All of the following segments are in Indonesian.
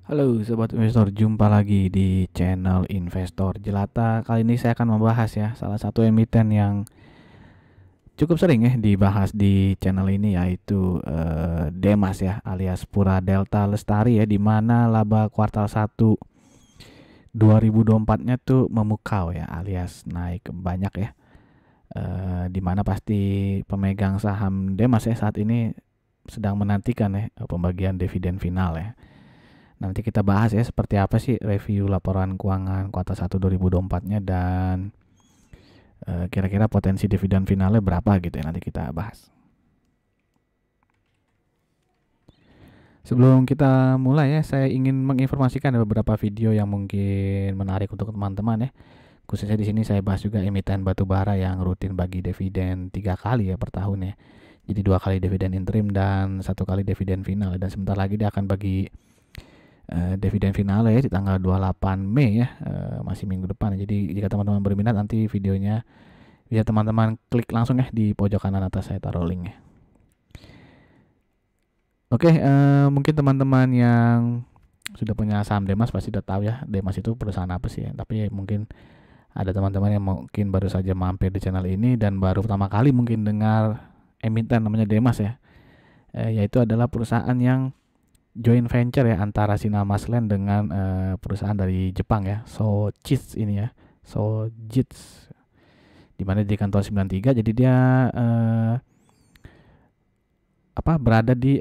Halo Sobat Investor, jumpa lagi di channel Investor Jelata. Kali ini saya akan membahas ya salah satu emiten yang cukup sering ya dibahas di channel ini, yaitu Demas ya, alias Pura Delta Lestari ya, di mana laba kuartal 1 2024-nya tuh memukau ya, alias naik banyak ya. Di mana pasti pemegang saham Demas ya saat ini sedang menantikan ya pembagian dividen final ya. Nanti kita bahas ya seperti apa sih review laporan keuangan kuartal 1 2024-nya, dan kira-kira potensi dividen finalnya berapa gitu ya, nanti kita bahas. Sebelum kita mulai ya, saya ingin menginformasikan beberapa video yang mungkin menarik untuk teman-teman ya. Khususnya di sini saya bahas juga emiten batubara yang rutin bagi dividen 3 kali ya per tahun ya. Jadi 2 kali dividen interim dan 1 kali dividen final, dan sebentar lagi dia akan bagi dividen final ya di tanggal 28 Mei ya, masih minggu depan. Jadi jika teman-teman berminat, nanti videonya bisa teman-teman klik langsung ya di pojok kanan atas, saya taruh linknya. Oke, mungkin teman-teman yang sudah punya saham Demas pasti udah tahu ya Demas itu perusahaan apa sih ya. Tapi mungkin ada teman-teman yang mungkin baru saja mampir di channel ini dan baru pertama kali mungkin dengar emiten namanya Demas ya. Yaitu adalah perusahaan yang joint venture ya antara Sinarmas Land dengan perusahaan dari Jepang ya, Sojitz ini ya, Sojitz, di mana di tahun 93. Jadi dia berada di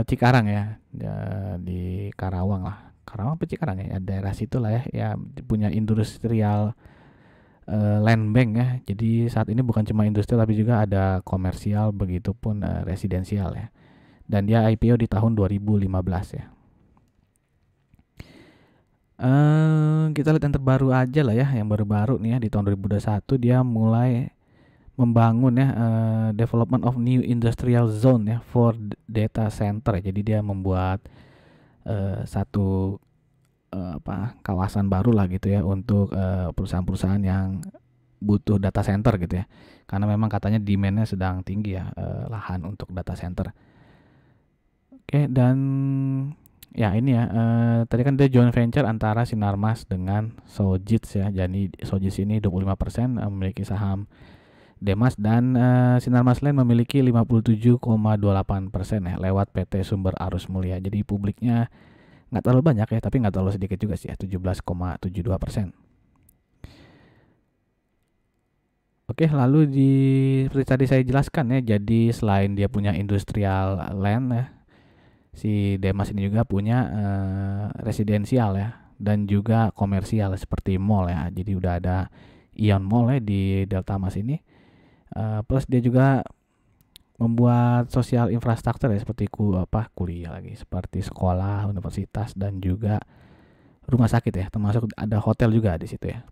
Cikarang ya, di Karawang lah, Karawang apa Cikarang ya, daerah situ lah ya, ya punya industrial land bank ya. Jadi saat ini bukan cuma industri tapi juga ada komersial, begitupun residensial ya. Dan dia IPO di tahun 2015 ya. Kita lihat yang terbaru aja lah ya, yang baru-baru nih ya, di tahun 2021 dia mulai membangun ya development of new industrial zone ya for data center. Jadi dia membuat satu kawasan baru lah gitu ya untuk perusahaan-perusahaan yang butuh data center gitu ya. Karena memang katanya demand-nya sedang tinggi ya, lahan untuk data center. Oke, dan ya ini ya, tadi kan dia joint venture antara Sinarmas dengan Sojitz ya. Jadi Sojitz ini 25% memiliki saham Demas, dan Sinarmas Land memiliki 57,28% ya lewat PT Sumber Arus Mulia. Jadi publiknya nggak terlalu banyak ya, tapi nggak terlalu sedikit juga sih ya, 17,72%. Oke, lalu seperti tadi saya jelaskan ya, jadi selain dia punya industrial land ya, si Demas ini juga punya residensial ya, dan juga komersial seperti mall ya. Jadi udah ada Ion Mall ya di Delta Mas ini. Plus dia juga membuat sosial infrastruktur ya, seperti kuliah lagi, seperti sekolah, universitas, dan juga rumah sakit ya, termasuk ada hotel juga di situ ya.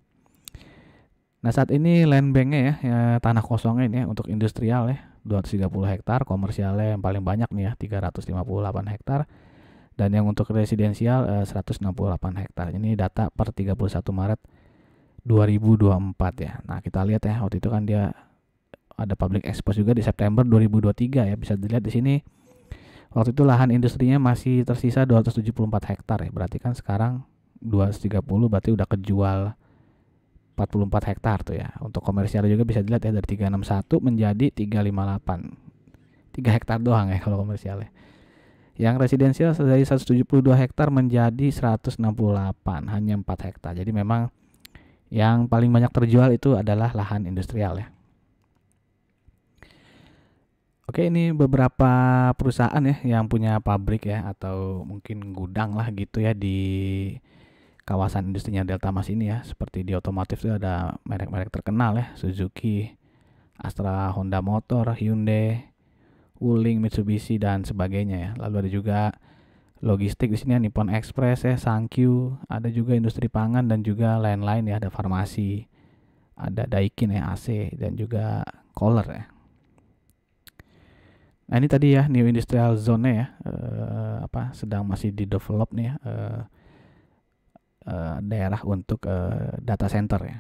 Nah saat ini land banknya ya, tanah kosongnya ini ya, untuk industrial ya 230 hektar, komersialnya yang paling banyak nih ya 358 hektar, dan yang untuk residensial 168 hektar. Ini data per 31 Maret 2024 ya. Nah kita lihat ya, waktu itu kan dia ada public expose juga di September 2023 ya, bisa dilihat di sini. Waktu itu lahan industrinya masih tersisa 274 hektar ya, berarti kan sekarang 230, berarti udah kejual 44 hektar tuh ya. Untuk komersial juga bisa dilihat ya, dari 361 menjadi 358. 3 hektar doang ya kalau komersialnya. Yang residensial dari 172 hektar menjadi 168, hanya 4 hektar. Jadi memang yang paling banyak terjual itu adalah lahan industrial ya. Oke, ini beberapa perusahaan ya yang punya pabrik ya, atau mungkin gudang lah gitu ya di kawasan industrinya Delta Mas ini ya. Seperti di otomotif itu ada merek-merek terkenal ya, Suzuki, Astra, Honda Motor, Hyundai, Wuling, Mitsubishi, dan sebagainya ya. Lalu ada juga logistik di sini ya, Nippon Express ya, Sankyu, ada juga industri pangan dan juga lain-lain ya, ada farmasi, ada Daikin ya, AC, dan juga Kohler ya. Nah ini tadi ya new industrial zone ya, sedang masih di develop nih ya, daerah untuk data center ya.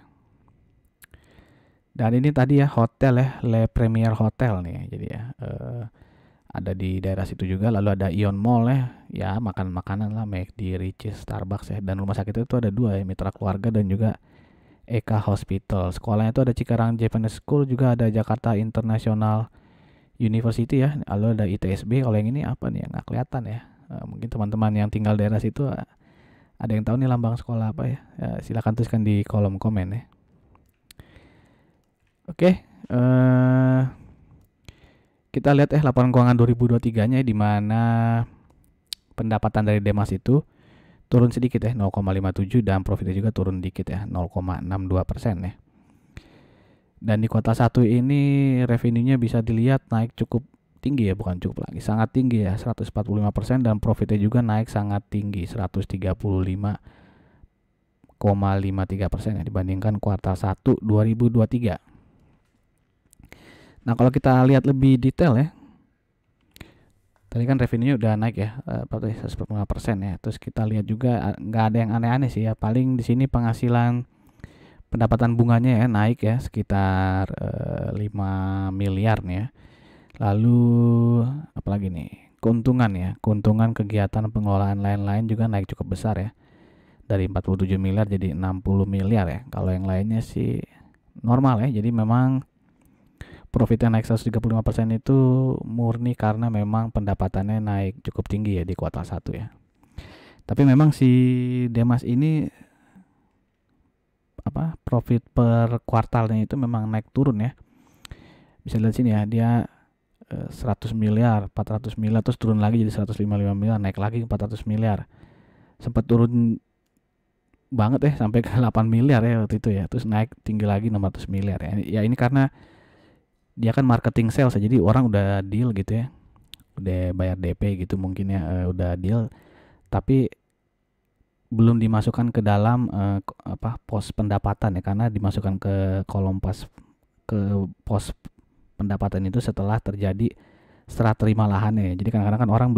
Dan ini tadi ya hotel ya, Le Premier Hotel nih ya. Jadi ya ada di daerah situ juga. Lalu ada Ion Mall ya makanan-makanan lah, McD, Richeese, Starbucks ya. Dan rumah sakit itu ada 2 ya, Mitra Keluarga dan juga Eka Hospital. Sekolahnya itu ada Cikarang Japanese School, juga ada Jakarta International University ya. Lalu ada ITSB. Kalau yang ini apa nih, nggak kelihatan ya. Mungkin teman-teman yang tinggal daerah situ ada yang tahu nih lambang sekolah apa ya. Silakan tuliskan di kolom komen ya. Oke, kita lihat laporan keuangan 2023-nya di mana pendapatan dari Demas itu turun sedikit 0,57, dan profitnya juga turun dikit 0,62% ya. Dan di kuartal 1 ini revenue-nya bisa dilihat naik cukup tinggi ya, bukan cukup lagi, sangat tinggi ya, 145%, dan profitnya juga naik sangat tinggi 135,53% ya dibandingkan kuartal 1 2023. Nah, kalau kita lihat lebih detail ya, tadi kan revenue udah naik ya, 145% ya. Terus kita lihat juga nggak ada yang aneh-aneh sih ya. Paling di sini penghasilan pendapatan bunganya ya naik ya sekitar 5 miliar nih ya. Lalu apalagi nih? Keuntungan ya. Keuntungan kegiatan pengelolaan lain-lain juga naik cukup besar ya. Dari 47 miliar jadi 60 miliar ya. Kalau yang lainnya sih normal ya. Jadi memang profitnya naik 135% itu murni karena memang pendapatannya naik cukup tinggi ya di kuartal 1 ya. Tapi memang si Demas ini profit per kuartalnya itu memang naik turun ya. Bisa lihat sini ya, dia 100 miliar, 400 miliar, terus turun lagi jadi 155 miliar, naik lagi 400 miliar. Sempat turun banget sampai ke 8 miliar ya waktu itu ya. Terus naik tinggi lagi 600 miliar ya. Ya ini karena dia kan marketing sales jadi orang udah deal gitu ya, udah bayar DP gitu mungkin ya, udah deal tapi belum dimasukkan ke dalam pos pendapatan ya, karena dimasukkan ke kolom pos pendapatan itu setelah terjadi serah terima lahannya. Jadi kadang-kadang kan orang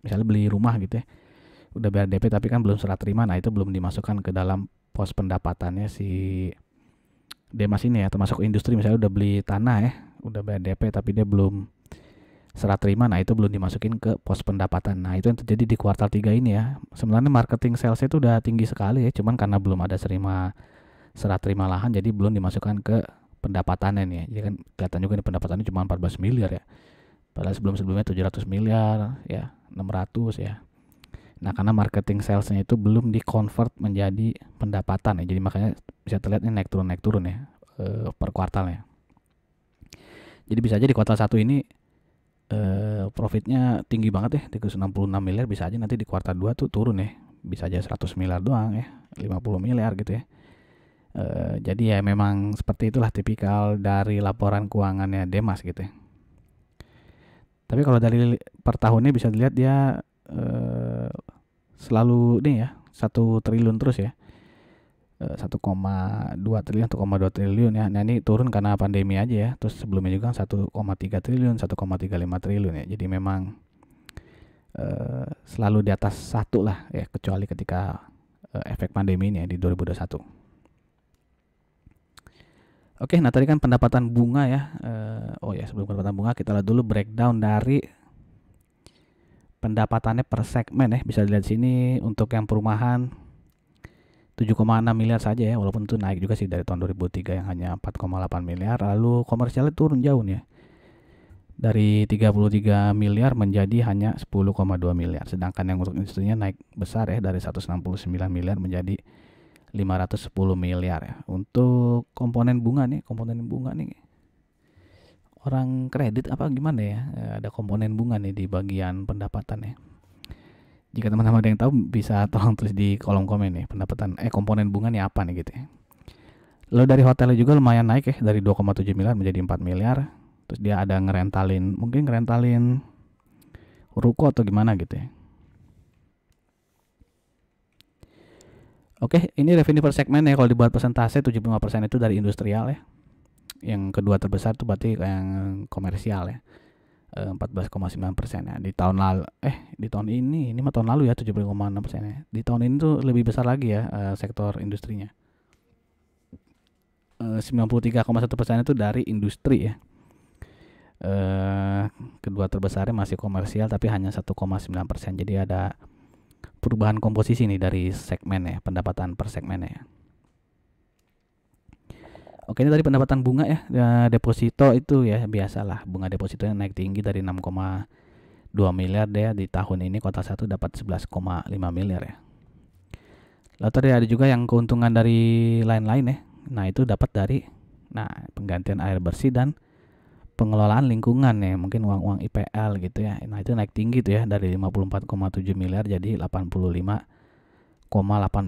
misalnya beli rumah gitu ya, udah bayar DP tapi kan belum serah terima, nah itu belum dimasukkan ke dalam pos pendapatannya si Demas ini ya. Termasuk industri, misalnya udah beli tanah ya, udah bayar DP tapi dia belum serah terima, nah itu belum dimasukin ke pos pendapatan. Nah itu yang terjadi di kuartal 3 ini ya. Sebenarnya marketing sales itu udah tinggi sekali ya, cuman karena belum ada serah terima lahan jadi belum dimasukkan ke pendapatannya nih ya. Jadi kan kelihatan juga nih pendapatannya cuma 14 miliar ya, padahal sebelumnya 700 miliar ya, 600 ya. Nah karena marketing salesnya itu belum di-convert menjadi pendapatan ya, jadi makanya bisa terlihat ini naik turun ya per kuartalnya. Jadi bisa aja di kuartal 1 ini profitnya tinggi banget ya, 366 miliar, bisa aja nanti di kuartal 2 tuh turun ya, bisa aja 100 miliar doang ya, 50 miliar gitu ya. Jadi ya memang seperti itulah tipikal dari laporan keuangannya Demas gitu ya. Tapi kalau dari per tahunnya bisa dilihat dia selalu nih ya 1 triliun terus ya, 1,2 triliun, 1,2 triliun ya. Nah ini turun karena pandemi aja ya. Terus sebelumnya juga 1,3 triliun, 1,35 triliun ya. Jadi memang selalu di atas 1 lah ya, kecuali ketika efek pandemi ini ya di 2021. Oke, nah tadi kan pendapatan bunga ya. Sebelum pendapatan bunga kita lihat dulu breakdown dari pendapatannya per segmen ya. Bisa dilihat sini untuk yang perumahan 7,6 miliar saja ya, walaupun itu naik juga sih dari tahun 2003 yang hanya 4,8 miliar. Lalu komersialnya turun jauh nih ya, dari 33 miliar menjadi hanya 10,2 miliar. Sedangkan yang untuk industrinya naik besar ya, dari 169 miliar menjadi 510 miliar ya. Untuk komponen bunga nih orang kredit apa gimana ya, ada komponen bunga nih di bagian pendapatan ya. Jika teman-teman ada yang tahu bisa tolong tulis di kolom komen nih, pendapatan komponen bunga nih apa nih gitu ya. Lalu dari hotelnya juga lumayan naik ya, dari 2,7 miliar menjadi 4 miliar. Terus dia ada ngerentalin ruko atau gimana gitu ya. Oke, ini revenue per segmen ya. Kalau dibuat persentase 75% itu dari industrial ya. Yang kedua terbesar itu berarti yang komersial ya, 14,9% ya. Di tahun ini mah tahun lalu ya 70,6% ya. Di tahun ini tuh lebih besar lagi ya sektor industrinya. 93,1% itu dari industri ya. Kedua terbesarnya masih komersial tapi hanya 1,9%. Jadi ada perubahan komposisi nih dari segmen ya, pendapatan per segmen ya. Oke, ini tadi pendapatan bunga ya. Deposito itu ya biasalah, bunga depositonya naik tinggi dari 6,2 miliar deh di tahun ini, kuartal 1 dapat 11,5 miliar ya. Lalu tadi ada juga yang keuntungan dari lain-lain ya. Nah, itu dapat dari penggantian air bersih dan pengelolaan lingkungan ya, mungkin uang-uang IPL gitu ya. Nah, itu naik tinggi tuh ya dari 54,7 miliar jadi 85,8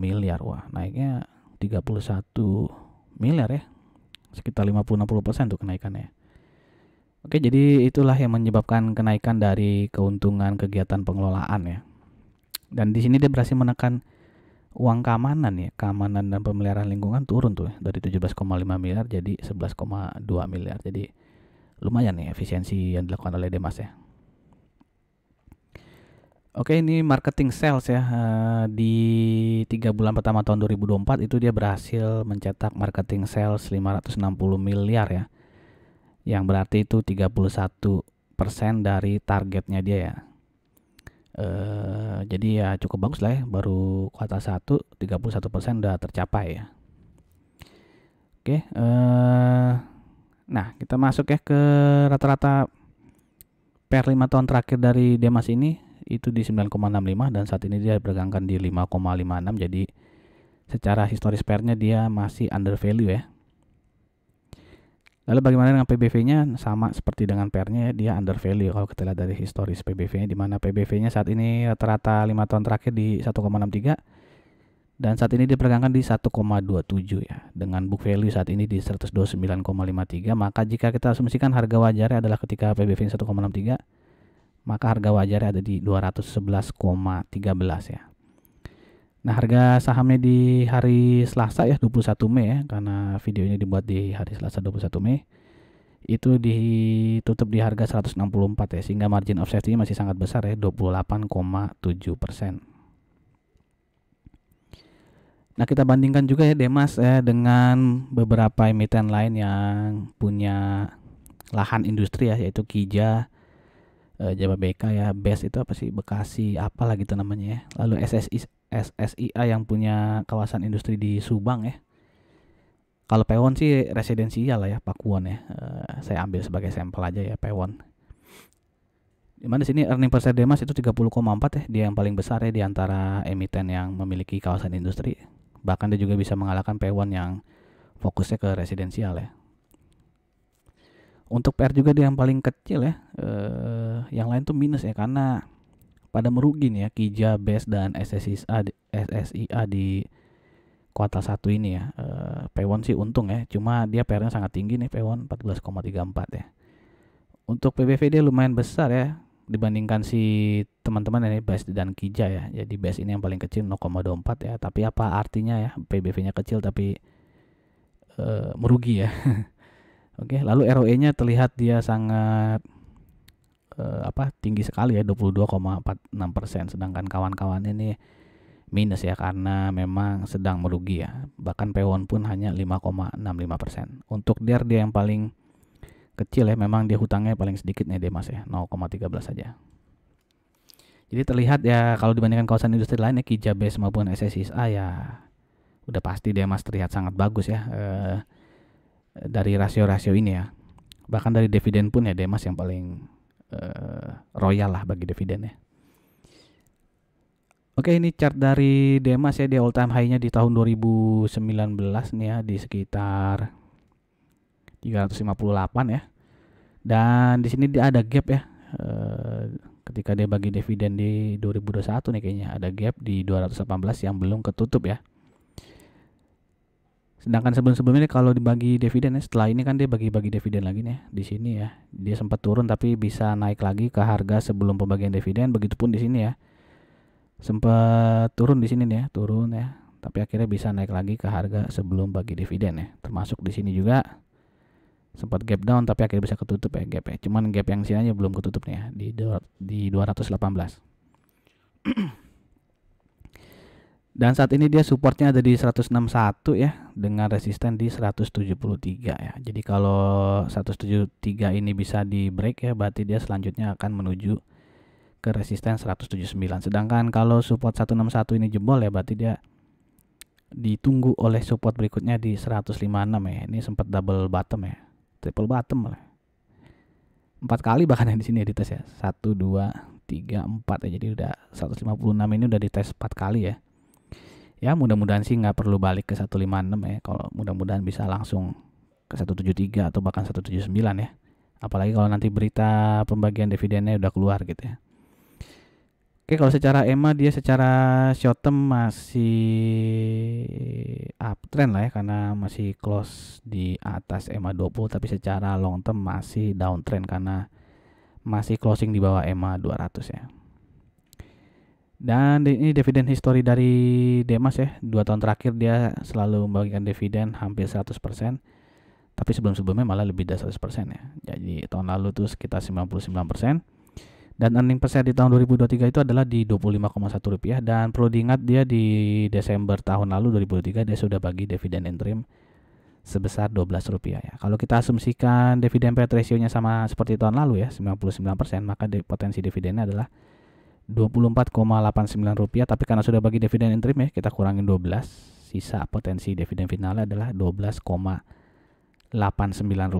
miliar. Wah, naiknya 31 miliar ya. Sekitar 50-60% tuh kenaikannya. Oke, jadi itulah yang menyebabkan kenaikan dari keuntungan kegiatan pengelolaan ya. Dan di sini dia berhasil menekan uang keamanan ya, keamanan dan pemeliharaan lingkungan turun tuh ya, dari 17,5 miliar jadi 11,2 miliar. Jadi lumayan nih efisiensi yang dilakukan oleh Demas ya. Oke, ini marketing sales ya. Di 3 bulan pertama tahun 2024 itu dia berhasil mencetak marketing sales 560 miliar ya. Yang berarti itu 31% dari targetnya dia ya. Jadi ya cukup bagus lah ya, baru kuartal 1 31% udah tercapai ya. Oke, nah kita masuk ya ke rata-rata per 5 tahun terakhir dari Demas ini itu di 9,65 dan saat ini dia bergangkan di 5,56. Jadi secara historis pernya dia masih under value ya. Lalu bagaimana dengan PBV-nya? Sama seperti dengan pernya, dia under value kalau kita lihat dari historis PBV-nya, di mana PBV-nya saat ini rata-rata 5 tahun terakhir di 1,63 dan saat ini diperkirakan di 1,27 ya. Dengan book value saat ini di 129,53, maka jika kita asumsikan harga wajarnya adalah ketika PBV 1,63, maka harga wajarnya ada di 211,13 ya. Nah, harga sahamnya di hari Selasa ya 21 Mei ya, karena video ini dibuat di hari Selasa 21 Mei. Itu ditutup di harga 164 ya, sehingga margin of safety masih sangat besar ya, 28,7%. Nah, kita bandingkan juga ya Demas ya dengan beberapa emiten lain yang punya lahan industri ya, yaitu Kija, Jababeka ya, BES itu apa sih, Bekasi apalah gitu namanya ya. Lalu SSIA yang punya kawasan industri di Subang ya. Kalau Pewon sih residensial lah ya, Pakuwon ya. Saya ambil sebagai sampel aja ya Pewon. Dimana sini earning per share Demas itu 30,4 ya, dia yang paling besar ya di antara emiten yang memiliki kawasan industri. Bahkan dia juga bisa mengalahkan Pewon yang fokusnya ke residensial ya. Untuk PR juga dia yang paling kecil ya. Yang lain tuh minus ya, karena pada merugi nih ya Kija, BES dan SSIA di kuartal 1 ini ya. Pewon sih untung ya, cuma dia PR-nya sangat tinggi nih, Pewon 14,34 ya. Untuk PBV dia lumayan besar ya dibandingkan si teman-teman ini BES dan Kija ya. Jadi BES ini yang paling kecil 0,24 ya. Tapi apa artinya ya PBV-nya kecil tapi merugi ya. Oke, lalu ROE-nya terlihat dia sangat tinggi sekali ya, 22,46%, sedangkan kawan-kawan ini minus ya karena memang sedang merugi ya. Bahkan Pewon pun hanya 5,65%. Untuk dia yang paling kecil ya, memang dia hutangnya paling sedikit nih Demas ya, 0,13 saja. Jadi terlihat ya kalau dibandingkan kawasan industri lainnya Kija, BES maupun SSIA ya udah pasti Demas terlihat sangat bagus ya dari rasio-rasio ini ya. Bahkan dari dividen pun ya Demas yang paling royal lah bagi dividennya. Oke, ini chart dari Demas ya, di all time high-nya di tahun 2019 nih ya, di sekitar 358 ya. Dan di sini dia ada gap ya. Ketika dia bagi dividen di 2021 nih kayaknya ada gap di 218 yang belum ketutup ya. Sedangkan sebelum-sebelumnya kalau dibagi dividen ya, setelah ini kan dia bagi-bagi dividen lagi nih di sini ya. Dia sempat turun tapi bisa naik lagi ke harga sebelum pembagian dividen. Begitupun di sini ya. Sempat turun di sini nih ya, turun ya. Tapi akhirnya bisa naik lagi ke harga sebelum bagi dividen ya. Termasuk di sini juga sempat gap down tapi akhirnya bisa ketutup ya gap ya. Cuman gap yang sini aja belum ketutup nih ya di 218. Dan saat ini dia supportnya ada di 161 ya, dengan resisten di 173 ya. Jadi kalau 173 ini bisa di break ya, berarti dia selanjutnya akan menuju ke resisten 179. Sedangkan kalau support 161 ini jebol ya, berarti dia ditunggu oleh support berikutnya di 156 ya. Ini sempat double bottom ya, triple bottom malah. 4 kali bahkan yang di sini ya dites ya. 1 2 3 4 ya. Jadi udah 156 ini udah dites 4 kali ya. Ya mudah-mudahan sih nggak perlu balik ke 156 ya. Kalau mudah-mudahan bisa langsung ke 173 atau bahkan 179 ya. Apalagi kalau nanti berita pembagian dividennya udah keluar gitu ya. Oke, kalau secara EMA dia secara short term masih uptrend lah ya, karena masih close di atas EMA 20, tapi secara long term masih downtrend karena masih closing di bawah EMA 200 ya. Dan ini dividen history dari Demas ya, 2 tahun terakhir dia selalu membagikan dividen hampir 100%, tapi sebelum-sebelumnya malah lebih dari 100% ya. Jadi tahun lalu tuh sekitar 99%. Dan earning per share di tahun 2023 itu adalah di Rp25,1 dan perlu diingat dia di Desember tahun lalu 2023 dia sudah bagi dividen interim sebesar Rp12 ya. Kalau kita asumsikan dividen payout ratio-nya sama seperti tahun lalu ya, 99%, maka potensi dividennya adalah Rp24,89, tapi karena sudah bagi dividen interim ya, kita kurangin 12, sisa potensi dividen finalnya adalah Rp12,89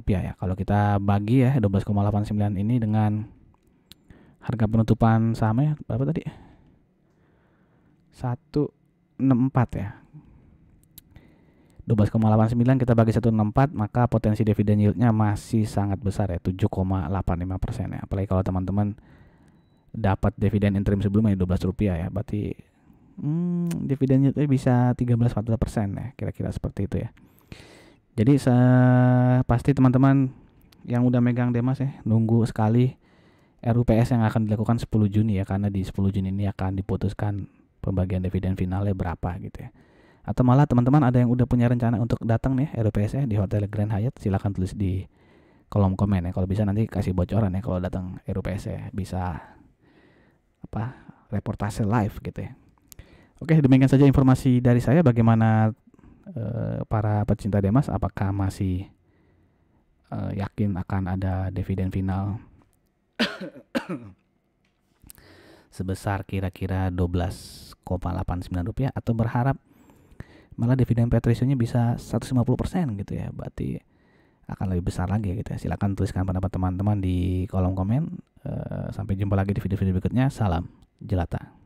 ya. Kalau kita bagi ya 12,89 ini dengan harga penutupan sahamnya berapa tadi? 164 ya. 12,89 kita bagi 164, maka potensi dividen yieldnya masih sangat besar ya, 7,85% ya. Apalagi kalau teman-teman dapat dividen interim sebelumnya Rp12 ya, berarti dividen yieldnya bisa 13-14% ya, kira-kira seperti itu ya. Jadi pasti teman-teman yang udah megang Demas ya, nunggu sekali RUPS yang akan dilakukan 10 Juni ya, karena di 10 Juni ini akan diputuskan pembagian dividen finalnya berapa gitu ya. Atau malah teman-teman ada yang udah punya rencana untuk datang nih RUPS-nya di Hotel Grand Hyatt, silahkan tulis di kolom komen ya. Kalau bisa nanti kasih bocoran ya kalau datang RUPS ya, bisa reportase live gitu ya. Oke, demikian saja informasi dari saya. Bagaimana para pecinta Demas, apakah masih yakin akan ada dividen final sebesar kira-kira Rp12,89 atau berharap malah dividen payout ratio-nya bisa 150% gitu ya, berarti akan lebih besar lagi gitu ya. Silakan tuliskan pendapat teman-teman di kolom komen. Sampai jumpa lagi di video-video berikutnya. Salam jelata.